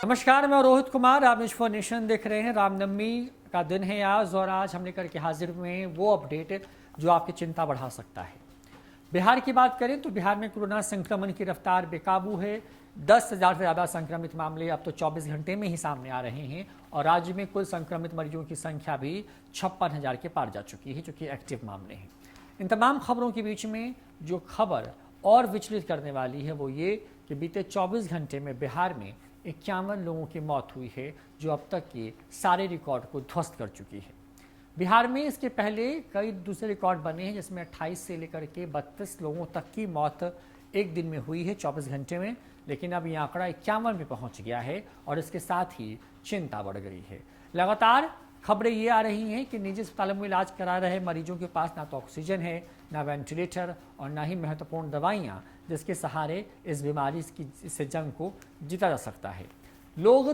नमस्कार, मैं रोहित कुमार। आप न्यूज़ फॉर नेशन देख रहे हैं। रामनवमी का दिन है आज और आज हम लेकर के हाजिर हुए हैं वो अपडेट जो आपकी चिंता बढ़ा सकता है। बिहार की बात करें तो बिहार में कोरोना संक्रमण की रफ्तार बेकाबू है। 10,000 से ज़्यादा संक्रमित मामले अब तो 24 घंटे में ही सामने आ रहे हैं और राज्य में कुल संक्रमित मरीजों की संख्या भी 56,000 के पार जा चुकी है, जो कि एक्टिव मामले हैं। इन तमाम खबरों के बीच में जो खबर और विचलित करने वाली है वो ये कि बीते 24 घंटे में बिहार में 51 लोगों की मौत हुई है, जो अब तक के सारे रिकॉर्ड को ध्वस्त कर चुकी है। बिहार में इसके पहले कई दूसरे रिकॉर्ड बने हैं, जिसमें 28 से लेकर के 32 लोगों तक की मौत एक दिन में हुई है 24 घंटे में, लेकिन अब ये आंकड़ा 51 में पहुंच गया है और इसके साथ ही चिंता बढ़ गई है। लगातार खबरें ये आ रही हैं कि निजी अस्पतालों में इलाज करा रहे मरीजों के पास ना तो ऑक्सीजन है, ना वेंटिलेटर और ना ही महत्वपूर्ण दवाइयाँ, जिसके सहारे इस बीमारी से जंग को जीता जा सकता है। लोग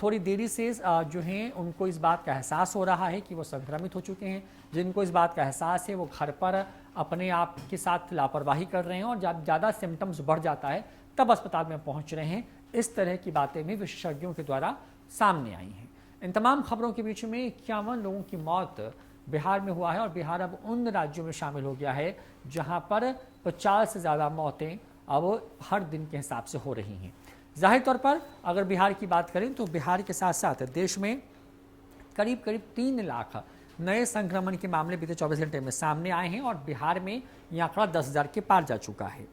थोड़ी देरी से जो हैं उनको इस बात का एहसास हो रहा है कि वो संक्रमित हो चुके हैं। जिनको इस बात का एहसास है वो घर पर अपने आप के साथ लापरवाही कर रहे हैं और जब ज़्यादा सिम्टम्स बढ़ जाता है तब अस्पताल में पहुंच रहे हैं। इस तरह की बातें भी विशेषज्ञों के द्वारा सामने आई हैं। इन तमाम खबरों के बीच में 51 लोगों की मौत बिहार में हुआ है और बिहार अब उन राज्यों में शामिल हो गया है जहां पर 50 से ज़्यादा मौतें अब हर दिन के हिसाब से हो रही हैं। जाहिर तौर पर अगर बिहार की बात करें तो बिहार के साथ साथ देश में करीब 3 लाख नए संक्रमण के मामले बीते 24 घंटे में सामने आए हैं और बिहार में यह आंकड़ा 10,000 के पार जा चुका है।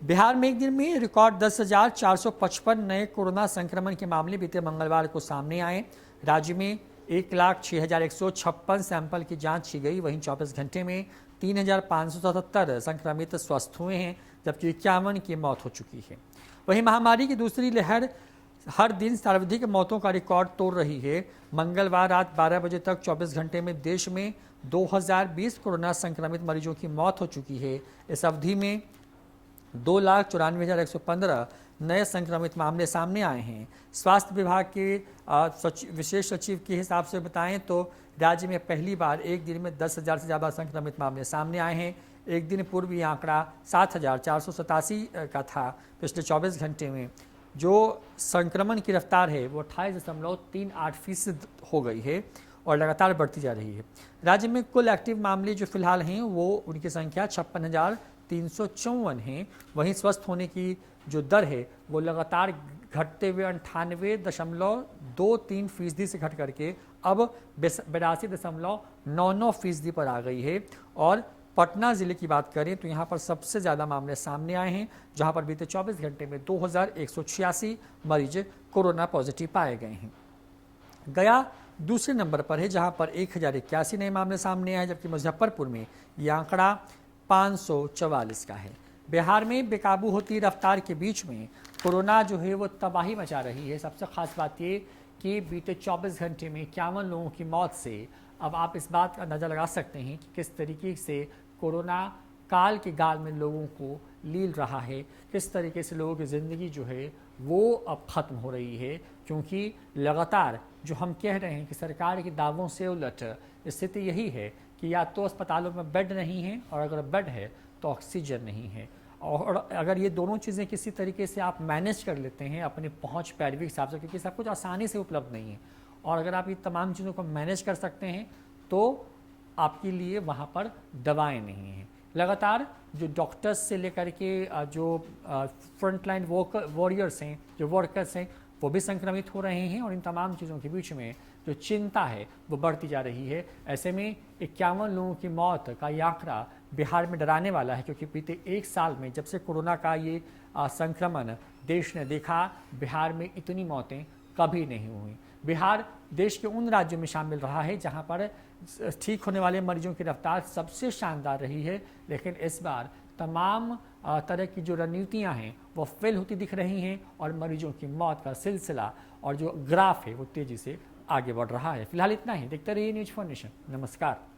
बिहार में एक दिन में रिकॉर्ड 10,455 नए कोरोना संक्रमण के मामले बीते मंगलवार को सामने आए। राज्य में 1,06,156 सैंपल की जांच की गई। वहीं 24 घंटे में 3,577 संक्रमित स्वस्थ हुए हैं, जबकि 51 की मौत हो चुकी है। वहीं महामारी की दूसरी लहर हर दिन सर्वाधिक मौतों का रिकॉर्ड तोड़ रही है। मंगलवार रात 12 बजे तक 24 घंटे में देश में 2020 कोरोना संक्रमित मरीजों की मौत हो चुकी है। इस अवधि में 2,94,115 नए संक्रमित मामले सामने आए हैं। स्वास्थ्य विभाग के विशेष सचिव के हिसाब से बताएं तो राज्य में पहली बार एक दिन में 10,000 से ज़्यादा संक्रमित मामले सामने आए हैं। एक दिन पूर्व ये आंकड़ा 7,487 का था। पिछले 24 घंटे में जो संक्रमण की रफ्तार है वो 28.38% हो गई है और लगातार बढ़ती जा रही है। राज्य में कुल एक्टिव मामले जो फिलहाल हैं वो उनकी संख्या 56,354 हैं। वहीं स्वस्थ होने की जो दर है वो लगातार घटते हुए 98.23% से घट करके अब 82.99% पर आ गई है। और पटना जिले की बात करें तो यहाँ पर सबसे ज़्यादा मामले सामने आए हैं, जहाँ पर बीते 24 घंटे में 2,186 मरीज कोरोना पॉजिटिव पाए गए हैं। गया दूसरे नंबर पर है, जहाँ पर 1,081 नए मामले सामने आए, जबकि मुजफ्फरपुर में ये आंकड़ा 544 का है। बिहार में बेकाबू होती रफ्तार के बीच में कोरोना जो है वो तबाही मचा रही है। सबसे खास बात ये कि बीते 24 घंटे में 51 लोगों की मौत से अब आप इस बात का अंदाज़ा लगा सकते हैं कि किस तरीके से कोरोना काल के गाल में लोगों को लील रहा है, किस तरीके से लोगों की ज़िंदगी जो है वो अब ख़त्म हो रही है। क्योंकि लगातार जो हम कह रहे हैं कि सरकार के दावों से उलट स्थिति यही है कि या तो अस्पतालों में बेड नहीं है और अगर बेड है तो ऑक्सीजन नहीं है। और अगर ये दोनों चीज़ें किसी तरीके से आप मैनेज कर लेते हैं अपने पहुँच पैरवी के हिसाब से, क्योंकि सब कुछ आसानी से उपलब्ध नहीं है, और अगर आप ये तमाम चीज़ों को मैनेज कर सकते हैं तो आपके लिए वहाँ पर दवाएं नहीं हैं। लगातार जो डॉक्टर्स से लेकर के जो फ्रंटलाइन वॉरियर्स हैं, जो वर्कर्स हैं, वो भी संक्रमित हो रहे हैं और इन तमाम चीज़ों के बीच में जो चिंता है वो बढ़ती जा रही है। ऐसे में 51 लोगों की मौत का ये आंकड़ा बिहार में डराने वाला है, क्योंकि बीते एक साल में जब से कोरोना का ये संक्रमण देश ने देखा, बिहार में इतनी मौतें कभी नहीं हुई। बिहार देश के उन राज्यों में शामिल रहा है जहां पर ठीक होने वाले मरीजों की रफ्तार सबसे शानदार रही है, लेकिन इस बार तमाम तरह की जो रणनीतियां हैं वो फेल होती दिख रही हैं और मरीजों की मौत का सिलसिला और जो ग्राफ है वो तेज़ी से आगे बढ़ रहा है। फिलहाल इतना ही। देखते रहिए न्यूज़ फॉर नेशन। नमस्कार।